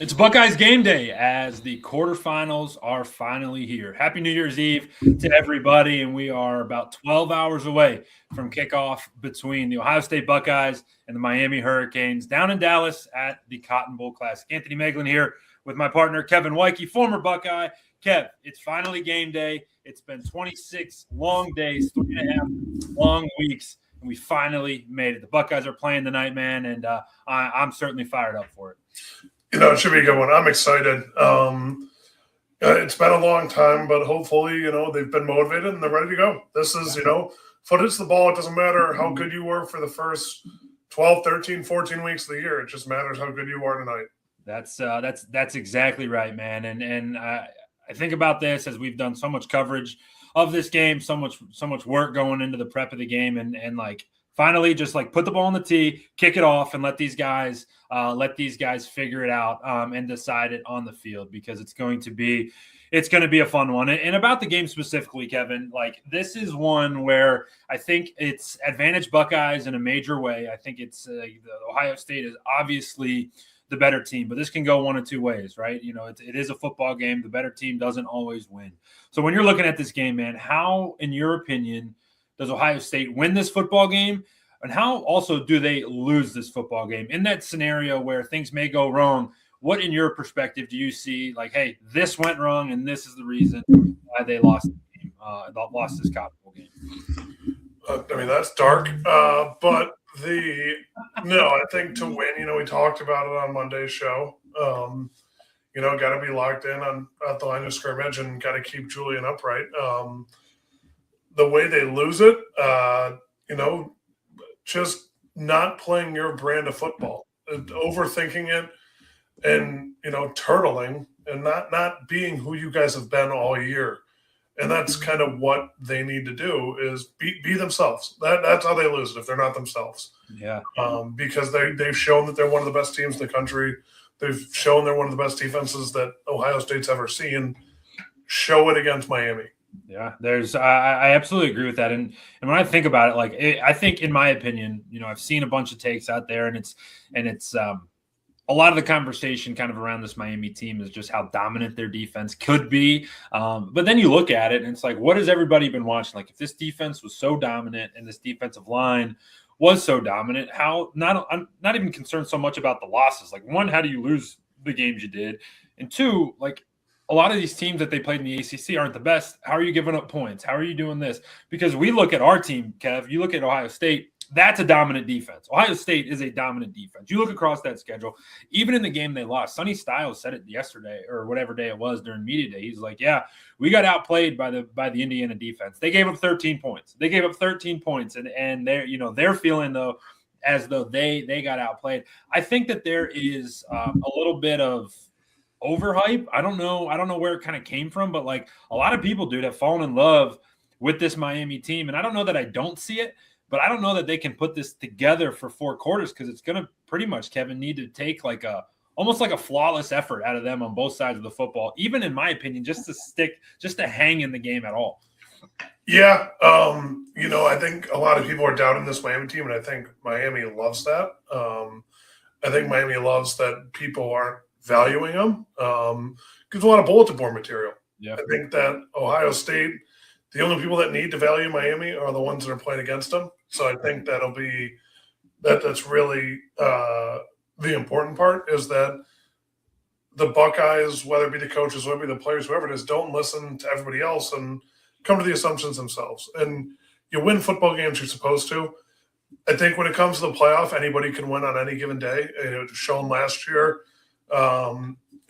It's Buckeyes game day as the quarterfinals are finally here. Happy New Year's Eve to everybody, and we are about 12 hours away from kickoff between the Ohio State Buckeyes and the Miami Hurricanes down in Dallas at the Cotton Bowl Classic. Anthony Moeglin here with my partner Kevin Woidke, former Buckeye. Kev, it's finally game day. It's been 26 long days, 3.5 long weeks, and we finally made it. The Buckeyes are playing tonight, man, and I'm certainly fired up for it. It should be a good one. I'm excited. It's been a long time, but hopefully, they've been motivated and they're ready to go. This is, foot hits the ball. It doesn't matter how good you were for the first 12, 13, 14 weeks of the year. It just matters how good you are tonight. That's exactly right, man. And I think about this as we've done so much coverage of this game, so much work going into the prep of the game, and like finally just like put the ball on the tee, kick it off, and let these guys figure it out and decide it on the field, because it's going to be a fun one. And about the game specifically, Kevin, like this is one where I think it's advantage Buckeyes in a major way. I think it's Ohio State is obviously the better team, but this can go one of two ways, right? It is a football game. The better team doesn't always win. So when you're looking at this game, man, how, in your opinion, does Ohio State win this football game? And how also do they lose this football game? In that scenario where things may go wrong, what in your perspective do you see like, hey, this went wrong and this is the reason why they lost the game, lost this Cotton Bowl game? That's dark. But I think to win, we talked about it on Monday's show. Got to be locked in at the line of scrimmage and got to keep Julian upright. The way they lose it, just not playing your brand of football, overthinking it, and turtling and not being who you guys have been all year. And that's kind of what they need to do is be themselves. That's how they lose it if they're not themselves. Yeah. Because they've shown that they're one of the best teams in the country. They've shown they're one of the best defenses that Ohio State's ever seen. Show it against Miami. Yeah, I absolutely agree with that. And when I think about it, like I think, in my opinion, I've seen a bunch of takes out there, and it's a lot of the conversation kind of around this Miami team is just how dominant their defense could be. But then you look at it and it's like, what has everybody been watching? Like, if this defense was so dominant and this defensive line was so dominant, I'm not even concerned so much about the losses. Like, one, how do you lose the games you did? And two, like, a lot of these teams that they played in the ACC aren't the best. How are you giving up points? How are you doing this? Because we look at our team, Kev, you look at Ohio State, that's a dominant defense. Ohio State is a dominant defense. You look across that schedule, even in the game they lost. Sonny Styles said it yesterday or whatever day it was during media day. He's like, yeah, we got outplayed by the Indiana defense. They gave up 13 points. And they're feeling though as though they got outplayed. I think that there is a little bit of overhype. I don't know where it kind of came from, but like a lot of people, dude, have fallen in love with this Miami team. And I don't know that I don't see it, but I don't know that they can put this together for 4 quarters, because it's going to pretty much, Kevin, need to take almost like a flawless effort out of them on both sides of the football, even in my opinion, just to hang in the game at all. Yeah. I think a lot of people are doubting this Miami team, and I think Miami loves that. I think Miami loves that people aren't valuing them, because a lot of bulletin board material. Yeah. I think that Ohio State, the only people that need to value Miami are the ones that are playing against them. So I think that's really the important part, is that the Buckeyes, whether it be the coaches, whether it be the players, whoever it is, don't listen to everybody else and come to the assumptions themselves. And you win football games you're supposed to. I think when it comes to the playoff, anybody can win on any given day. It was shown last year.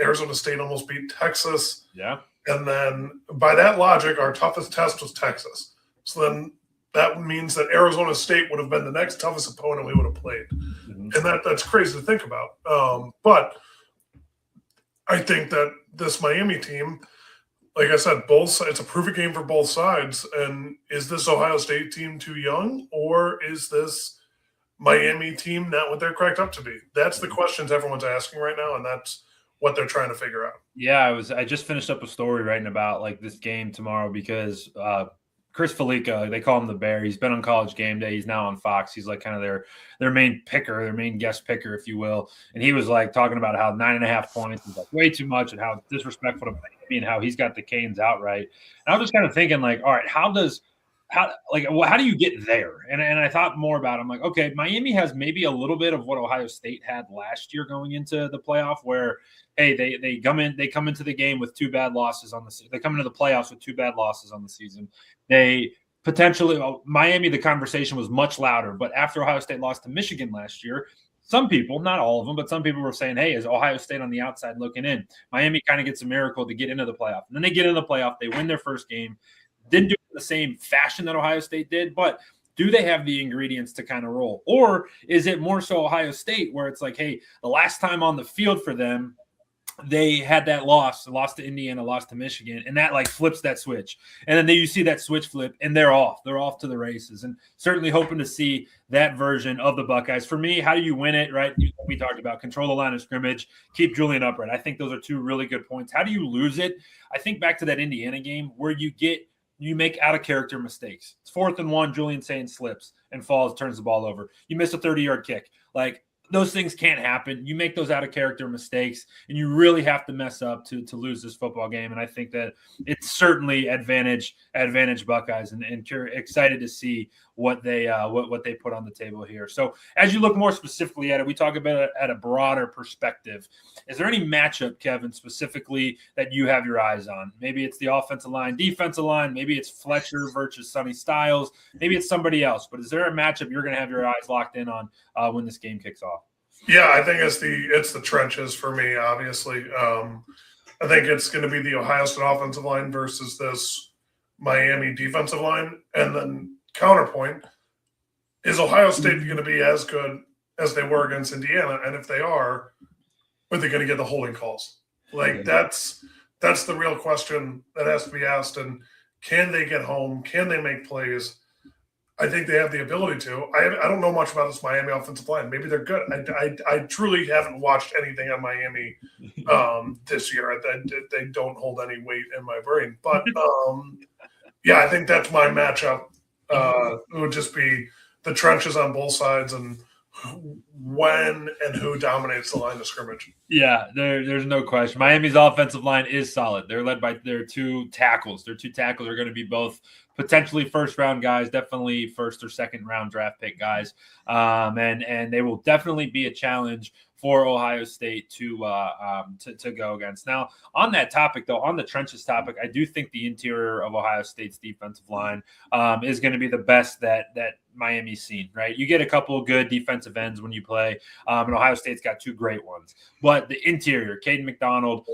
Arizona State almost beat Texas. Yeah. And then by that logic, our toughest test was Texas. So then that means that Arizona State would have been the next toughest opponent we would have played. Mm-hmm. And that's crazy to think about. But I think that this Miami team, like I said, it's a perfect game for both sides. And is this Ohio State team too young, or is this Miami team not what they're cracked up to be? That's the questions everyone's asking right now, and that's what they're trying to figure out. Yeah, I just finished up a story writing about like this game tomorrow, because Chris Felica, they call him the Bear. He's been on College Game Day. He's now on Fox. He's like kind of their main picker, their main guest picker, if you will. And he was like talking about how 9.5 points is like way too much and how disrespectful to Miami and how he's got the Canes outright. And I was just kind of thinking like, all right, how do you get there? And I thought more about it. I'm like, okay, Miami has maybe a little bit of what Ohio State had last year going into the playoff, where hey, they come into the game with 2 bad losses on the season. They come into the playoffs with 2 bad losses on the season. They potentially Miami, the conversation was much louder, but after Ohio State lost to Michigan last year, some people, not all of them, but some people were saying, hey, is Ohio State on the outside looking in? Miami kind of gets a miracle to get into the playoff. And then they get into the playoff, they win their first game. Didn't do it in the same fashion that Ohio State did, but do they have the ingredients to kind of roll? Or is it more so Ohio State where it's like, hey, the last time on the field for them, they had that lost to Indiana, lost to Michigan, and that like flips that switch. And then you see that switch flip, and they're off to the races. And certainly hoping to see that version of the Buckeyes. For me, how do you win it, right? We talked about control the line of scrimmage, keep Julian upright. I think those are 2 really good points. How do you lose it? I think back to that Indiana game where you make out-of-character mistakes. It's 4th and 1, Julian Sain slips and falls, turns the ball over. You miss a 30-yard kick. Like, those things can't happen. You make those out-of-character mistakes, and you really have to mess up to lose this football game. And I think that it's certainly advantage Buckeyes, and excited to see what they put on the table here. So as you look more specifically at it, we talk about it at a broader perspective. Is there any matchup, Kevin, specifically that you have your eyes on? Maybe it's the offensive line, defensive line. Maybe it's Fletcher versus Sonny Styles. Maybe it's somebody else. But is there a matchup you're going to have your eyes locked in on when this game kicks off? Yeah, I think it's the trenches for me, obviously. I think it's going to be the Ohio State offensive line versus this Miami defensive line. And then counterpoint, is Ohio State going to be as good as they were against Indiana? And if they are they going to get the holding calls? Like that's the real question that has to be asked. And can they get home? Can they make plays? I think they have the ability to. I don't know much about this Miami offensive line. Maybe they're good. I truly haven't watched anything on Miami this year. They don't hold any weight in my brain. But, yeah, I think that's my matchup. It would just be the trenches on both sides and when and who dominates the line of scrimmage. Yeah, there's no question. Miami's offensive line is solid. They're led by their 2 tackles. Their 2 tackles are going to be both potentially first-round guys, definitely first or second-round draft pick guys, and they will definitely be a challenge for Ohio State to go against. Now, on that topic, though, on the trenches topic, I do think the interior of Ohio State's defensive line is going to be the best that Miami's seen, right? You get a couple of good defensive ends when you play, and Ohio State's got 2 great ones. But the interior, Caden McDonald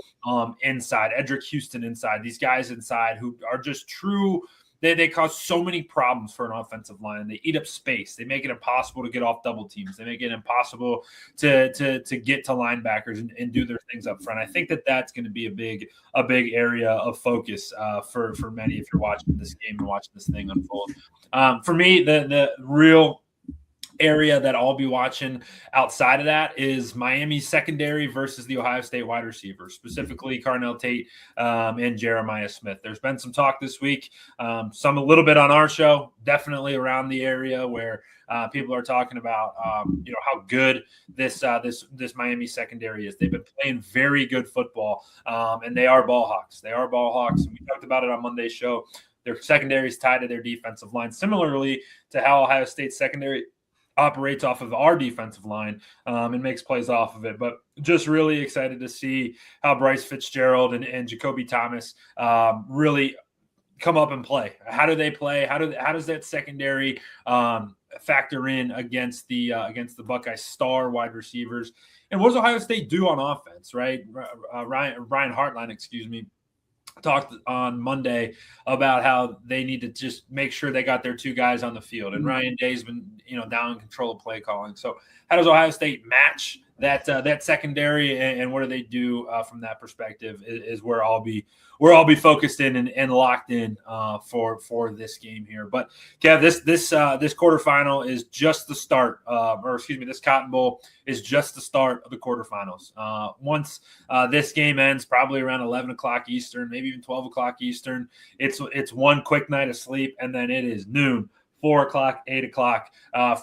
inside, Edric Houston inside, these guys inside who are just true – They cause so many problems for an offensive line. They eat up space. They make it impossible to get off double teams. They make it impossible to get to linebackers and do their things up front. I think that's going to be a big area of focus for many if you're watching this game and watching this thing unfold. For me, the real area that I'll be watching outside of that is Miami's secondary versus the Ohio State wide receivers, specifically Carnell Tate and Jeremiah Smith. There's been some talk this week, some a little bit on our show, definitely around the area where people are talking about how good this Miami secondary is. They've been playing very good football, and they are ball hawks. They are ball hawks, and we talked about it on Monday's show. Their secondary is tied to their defensive line, similarly to how Ohio State's secondary operates off of our defensive line and makes plays off of it. But just really excited to see how Bryce Fitzgerald and Jacoby Thomas really come up and play. How do they play? How does that secondary factor in against the Buckeyes star wide receivers? And what does Ohio State do on offense, right? Ryan Hartline, talked on Monday about how they need to just make sure they got their 2 guys on the field. And Ryan Day's been, down in control of play calling. So how does Ohio State match that secondary and what do they do from that perspective is where I'll be focused in and locked in for this game here. But Kev, this quarterfinal is just the start, this Cotton Bowl is just the start of the quarterfinals. Once this game ends, probably around 11 o'clock Eastern, maybe even 12 o'clock Eastern, it's one quick night of sleep, and then it is noon, 4 o'clock, 8 o'clock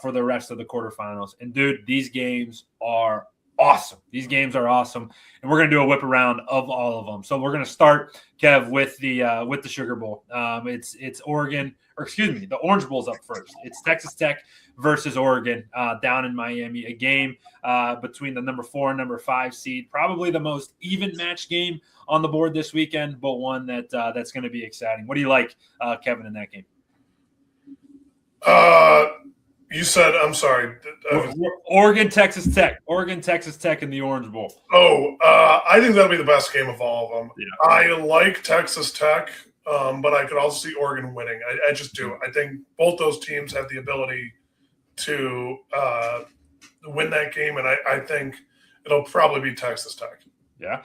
for the rest of the quarterfinals. And, dude, these games are awesome. These games are awesome. And we're going to do a whip around of all of them. So we're going to start, Kev, with the Sugar Bowl. It's Oregon, the Orange Bowl's up first. It's Texas Tech versus Oregon down in Miami, a game between the number 4 and number 5 seed. Probably the most even match game on the board this weekend, but one that's going to be exciting. What do you like, Kevin, in that game? You said, I'm sorry. Oregon, Texas Tech. Oregon, Texas Tech in the Orange Bowl. I think that'll be the best game of all of them. Yeah. I like Texas Tech, but I could also see Oregon winning. I just do. I think both those teams have the ability to win that game, and I think it'll probably be Texas Tech. Yeah.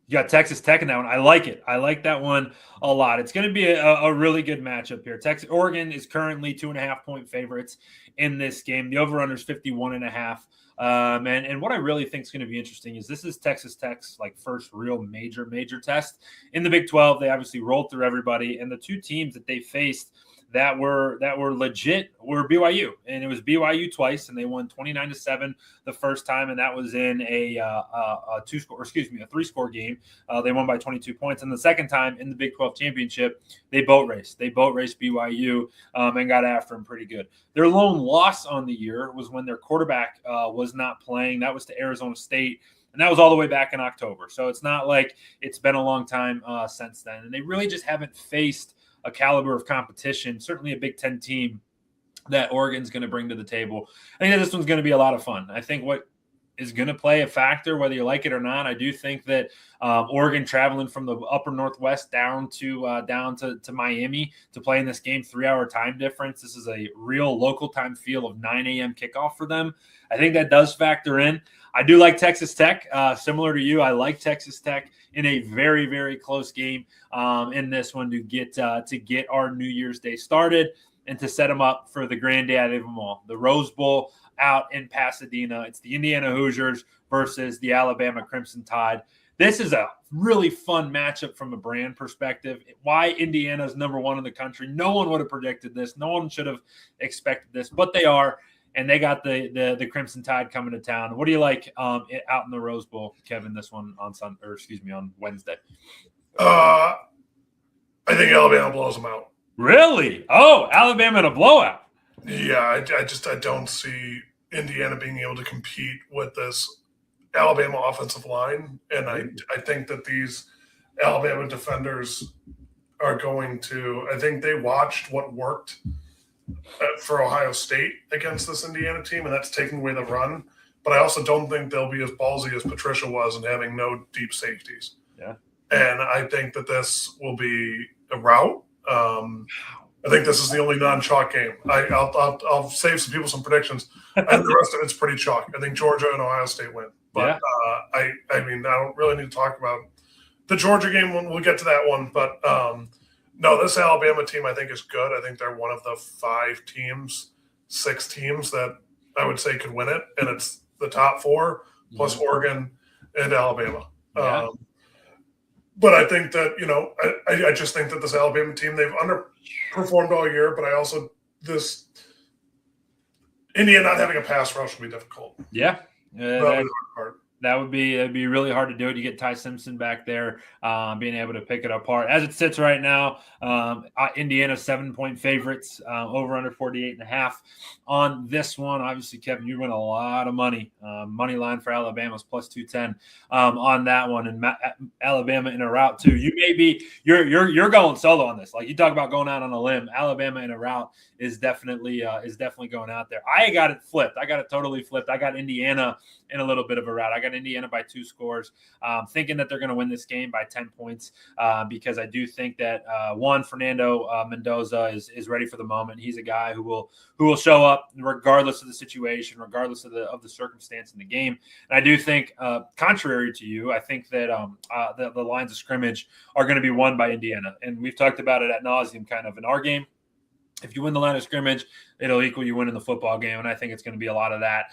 You got Texas Tech in that one. I like it. I like that one a lot. It's going to be a really good matchup here. Oregon is currently 2.5-point favorites in this game. The over-under is 51.5. And what I really think is going to be interesting is this is Texas Tech's first real major test in the Big 12. They obviously rolled through everybody, and the two teams that they faced that were legit were BYU, and it was BYU twice, and they won 29-7 the first time, and that was in a 3-score game. They won by 22 points, and the second time in the Big 12 championship, they boat raced BYU and got after them pretty good. Their lone loss on the year was when their quarterback was not playing. That was to Arizona State. And that was all the way back in October. So it's not like it's been a long time since then. And they really just haven't faced a caliber of competition, certainly a Big Ten team that Oregon's going to bring to the table. I think that this one's going to be a lot of fun. I think what is going to play a factor, whether you like it or not, I do think that Oregon traveling from the upper Northwest down to Miami to play in this game, 3-hour time difference. This is a real local time feel of 9 a.m. kickoff for them. I think that does factor in. I do like Texas Tech. Similar to you, I like Texas Tech in a very, very close game in this one to get our New Year's Day started and to set them up for the granddaddy of them all, the Rose Bowl out in Pasadena. It's the Indiana Hoosiers versus the Alabama Crimson Tide. This is a really fun matchup from a brand perspective. Why Indiana's number 1 in the country. No one would have predicted this. No one should have expected this, but they are. And they got the Crimson Tide coming to town. What do you like out in the Rose Bowl, Kevin? This one on Wednesday. I think Alabama blows them out. Really? Oh, Alabama in a blowout. Yeah, I don't see Indiana being able to compete with this Alabama offensive line, and I think that these Alabama defenders are going to. I think they watched what worked for Ohio State against this Indiana team, and that's taking away the run. But I also don't think they'll be as ballsy as Patricia was in having no deep safeties. Yeah. And I think that this will be a rout. I think this is the only non-chalk game. I'll save some people some predictions. I think the rest of it's pretty chalk. I think Georgia and Ohio State win. But I don't really need to talk about the Georgia game. We'll get to that one. But no, this Alabama team I think is good. I think they're one of the 6 teams that I would say could win it, and it's the top 4 plus Oregon and Alabama. Yeah. But I think that, I just think that this Alabama team, they've underperformed all year, but this Indiana not having a pass rush will be difficult. Yeah. That'd be really hard to do it. You get Ty Simpson back there, being able to pick it apart. As it sits right now, Indiana 7-point favorites, over under 48.5 on this one. Obviously, Kevin, you win a lot of money. Money line for Alabama's plus 210 on that one, and Alabama in a route too. You're going solo on this. Like you talk about going out on a limb. Alabama in a route is definitely going out there. I got it flipped. I got it totally flipped. I got Indiana in a little bit of a route. I got got Indiana by 2 scores. Thinking that they're going to win this game by 10 points because I do think that Juan Fernando Mendoza is ready for the moment. He's a guy who will show up regardless of the situation, regardless of the circumstance in the game. And I do think, contrary to you, I think that the lines of scrimmage are going to be won by Indiana. And we've talked about it ad nauseum kind of in our game. If you win the line of scrimmage, it'll equal you winning the football game, and I think it's going to be a lot of that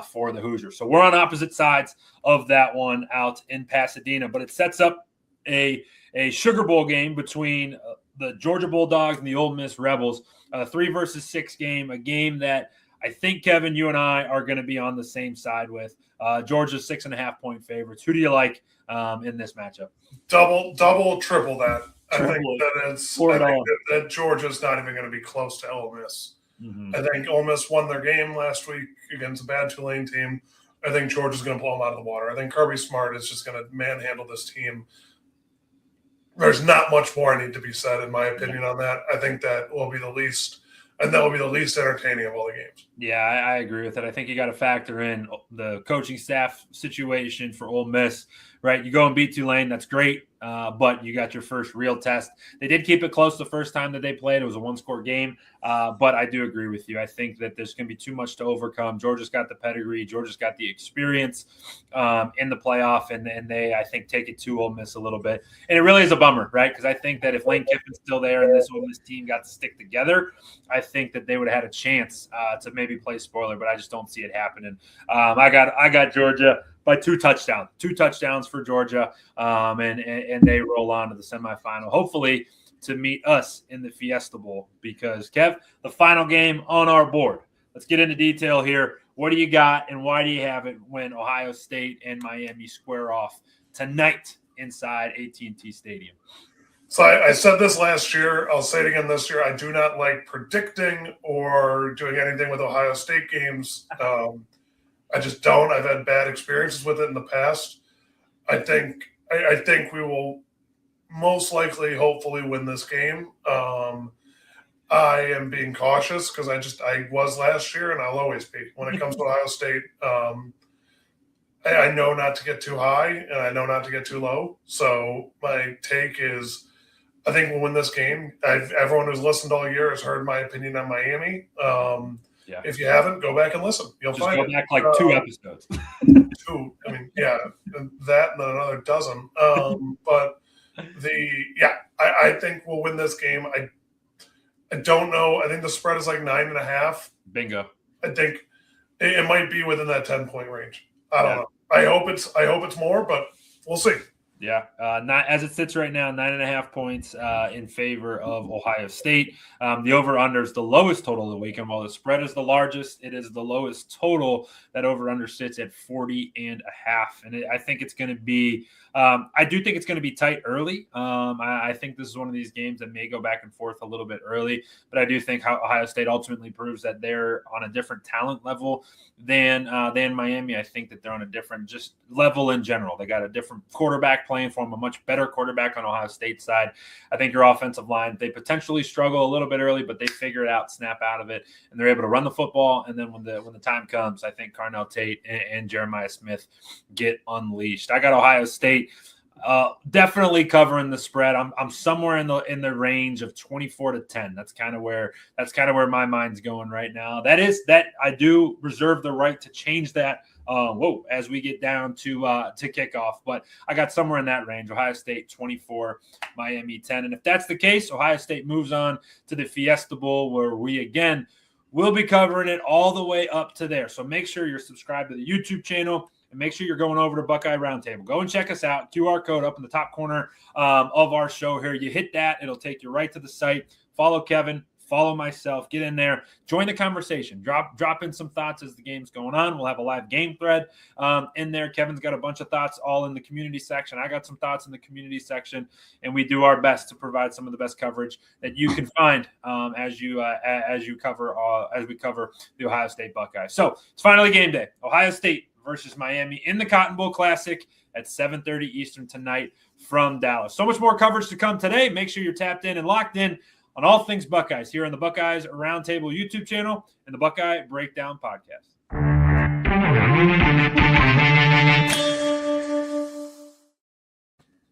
for the Hoosiers. So we're on opposite sides of that one out in Pasadena, but it sets up a Sugar Bowl game between the Georgia Bulldogs and the Ole Miss Rebels, a 3-6 game, a game that I think, Kevin, you and I are going to be on the same side with. Georgia's 6.5-point favorites. Who do you like in this matchup? Double, triple that. I think that Georgia's not even going to be close to Ole Miss. Mm-hmm. I think Ole Miss won their game last week against a bad Tulane team. I think Georgia's going to blow them out of the water. I think Kirby Smart is just going to manhandle this team. There's not much more I need to be said, in my opinion, on that. I think that will be the least entertaining of all the games. Yeah, I agree with it. I think you got to factor in the coaching staff situation for Ole Miss, right? You go and beat Tulane, that's great, but you got your first real test. They did keep it close the first time that they played. It was a 1-score game, but I do agree with you. I think that there's going to be too much to overcome. Georgia's got the pedigree. Georgia's got the experience in the playoff, and they, I think, take it to Ole Miss a little bit. And it really is a bummer, right? Because I think that if Lane Kiffin's still there and this Ole Miss team got to stick together, I think that they would have had a chance to maybe play spoiler, but I just don't see it happening. I got Georgia by 2 touchdowns for Georgia, and they roll on to the semifinal, hopefully to meet us in the Fiesta Bowl, because, Kev, the final game on our board. Let's get into detail here. What do you got, and why do you have it when Ohio State and Miami square off tonight inside AT&T Stadium? So I said this last year. I'll say it again this year. I do not like predicting or doing anything with Ohio State games. I just don't. I've had bad experiences with it in the past. I think we will most likely, hopefully, win this game. I am being cautious because I was last year, and I'll always be. When it comes to Ohio State, I know not to get too high, and I know not to get too low. So my take is, I think we'll win this game. Everyone who's listened all year has heard my opinion on Miami. Yeah. If you haven't, go back and listen. You'll just find go back like 2 episodes. 2. I mean, yeah, that and another dozen. But I think we'll win this game. I don't know. I think the spread is like 9.5. Bingo. I think it might be within that 10-point range. I don't know. I hope it's more, but we'll see. Yeah, not as it sits right now, 9.5 points in favor of Ohio State. The over-under is the lowest total of the weekend. While the spread is the largest, it is the lowest total. That over-under sits at 40.5. And I think it's going to be I do think it's going to be tight early. I think this is one of these games that may go back and forth a little bit early, but I do think how Ohio State ultimately proves that they're on a different talent level than Miami. I think that they're on a different just level in general. They got a different quarterback playing for them, a much better quarterback on Ohio State's side. I think your offensive line, they potentially struggle a little bit early, but they figure it out, snap out of it, and they're able to run the football. And then when the time comes, I think Carnell Tate and Jeremiah Smith get unleashed. I got Ohio State definitely covering the spread. I'm somewhere in the range of 24-10. That's kind of where my mind's going right now. That I do reserve the right to change that as we get down to kickoff, but I got somewhere in that range. Ohio State 24, Miami 10. And if that's the case, Ohio State moves on to the Fiesta Bowl, where we again will be covering it all the way up to there. So make sure you're subscribed to the YouTube channel. And make sure you're going over to Buckeye Roundtable. Go and check us out. QR code up in the top corner of our show here. You hit that, it'll take you right to the site. Follow Kevin. Follow myself. Get in there. Join the conversation. Drop in some thoughts as the game's going on. We'll have a live game thread in there. Kevin's got a bunch of thoughts all in the community section. I got some thoughts in the community section, and we do our best to provide some of the best coverage that you can find as we cover the Ohio State Buckeyes. So it's finally game day. Ohio State versus Miami in the Cotton Bowl Classic at 7:30 Eastern tonight from Dallas. So much more coverage to come today. Make sure you're tapped in and locked in on all things Buckeyes here on the Buckeyes Roundtable YouTube channel and the Buckeye Breakdown Podcast.